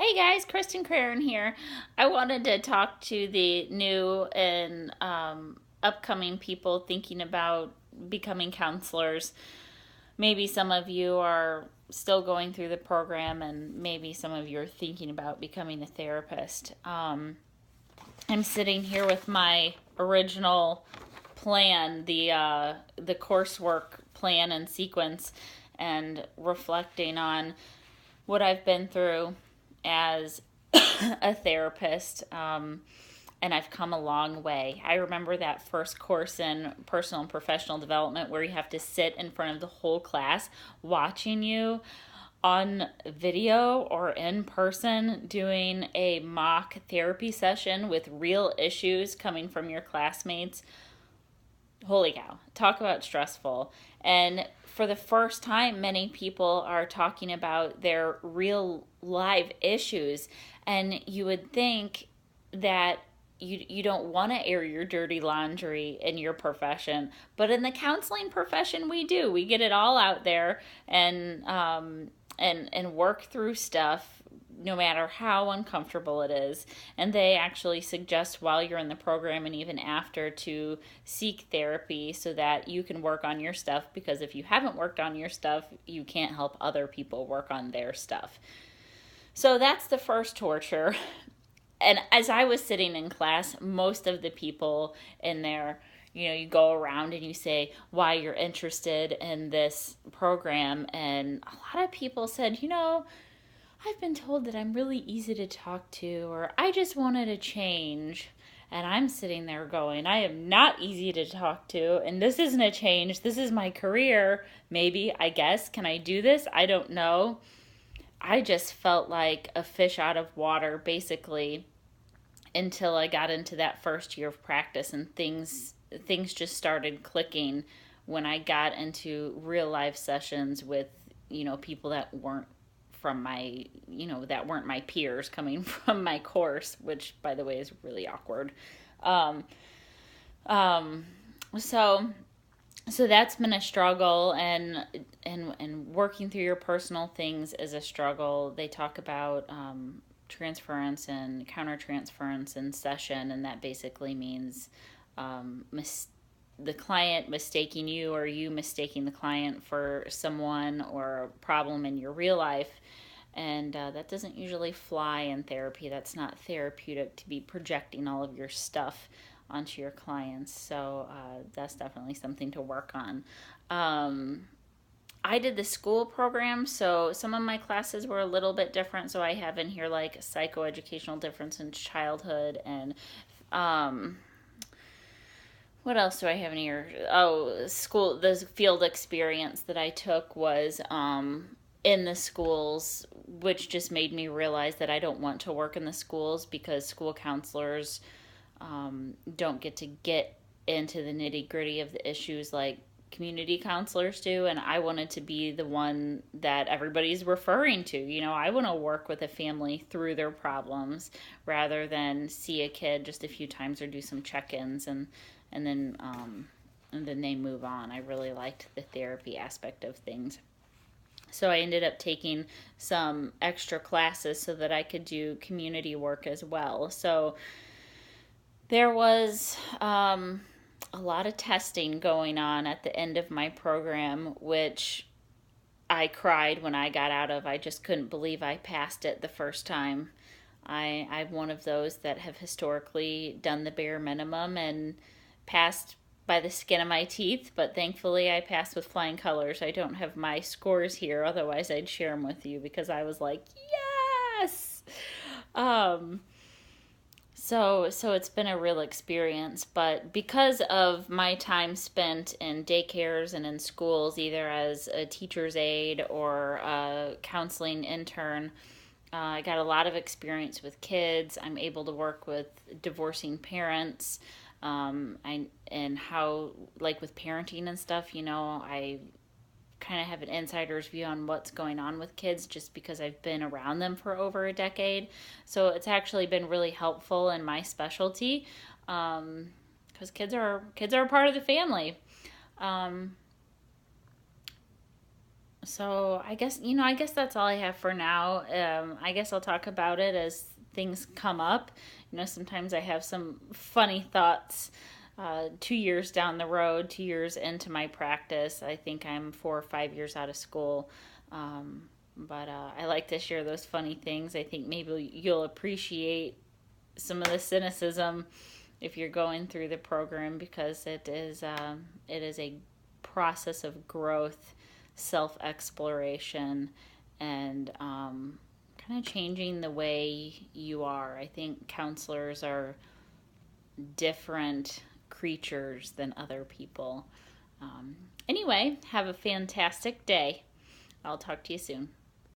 Hey guys, Kristen Craren here. I wanted to talk to the new and upcoming people thinking about becoming counselors. Maybe some of you are still going through the program, and maybe some of you are thinking about becoming a therapist. I'm sitting here with my original plan, the coursework plan and sequence, and reflecting on what I've been through as a therapist, and I've come a long way. I remember that first course in personal and professional development where you have to sit in front of the whole class watching you on video or in person doing a mock therapy session with real issues coming from your classmates. Holy cow, talk about stressful. And for the first time, many people are talking about their real live issues. And you would think that you don't want to air your dirty laundry in your profession, but in the counseling profession we do. We get it all out there, and work through stuff no matter how uncomfortable it is. And they actually suggest while you're in the program and even after to seek therapy so that you can work on your stuff, because if you haven't worked on your stuff, you can't help other people work on their stuff. So that's the first torture. And as I was sitting in class, most of the people in there, you go around and you say why you're interested in this program. And a lot of people said, I've been told that I'm really easy to talk to, or I just wanted a change. And I'm sitting there going, I am not easy to talk to, and this isn't a change. This is my career. Maybe, I guess. Can I do this? I don't know. I just felt like a fish out of water, basically, until I got into that first year of practice, and things just started clicking when I got into real life sessions with people that weren't from my that weren't my peers coming from my course, which by the way is really awkward. um, um, so so that's been a struggle, and working through your personal things is a struggle. They talk about transference and countertransference in session, and that basically means the client mistaking you, or you mistaking the client for someone or a problem in your real life. And that doesn't usually fly in therapy. That's not therapeutic to be projecting all of your stuff onto your clients. So that's definitely something to work on. I did the school program, so some of my classes were a little bit different. So I have in here like psychoeducational difference in childhood, and um, what else do I have in here? Oh, school. The field experience that I took was in the schools, which just made me realize that I don't want to work in the schools, because school counselors don't get into the nitty gritty of the issues like community counselors do. And I wanted to be the one that everybody's referring to. I want to work with a family through their problems rather than see a kid just a few times or do some check-ins, and then they move on. I really liked the therapy aspect of things. So I ended up taking some extra classes so that I could do community work as well. So there was a lot of testing going on at the end of my program, which I cried when I got out of. I just couldn't believe I passed it the first time. I'm one of those that have historically done the bare minimum and passed by the skin of my teeth, but thankfully I passed with flying colors. I don't have my scores here, otherwise I'd share them with you, because I was like, yes! Um, so it's been a real experience, but because of my time spent in daycares and in schools, either as a teacher's aide or a counseling intern, I got a lot of experience with kids. I'm able to work with divorcing parents. And how, like with parenting and stuff, I kind of have an insider's view on what's going on with kids just because I've been around them for over a decade. So it's actually been really helpful in my specialty, because kids are a part of the family. Um, So I guess that's all I have for now. I guess I'll talk about it as things come up. Sometimes I have some funny thoughts. 2 years down the road, 2 years into my practice, I think I'm 4 or 5 years out of school. But I like to share those funny things. I think maybe you'll appreciate some of the cynicism if you're going through the program, because it is a process of growth, self exploration, and kind of changing the way you are. I think counselors are different creatures than other people. Anyway, have a fantastic day. I'll talk to you soon.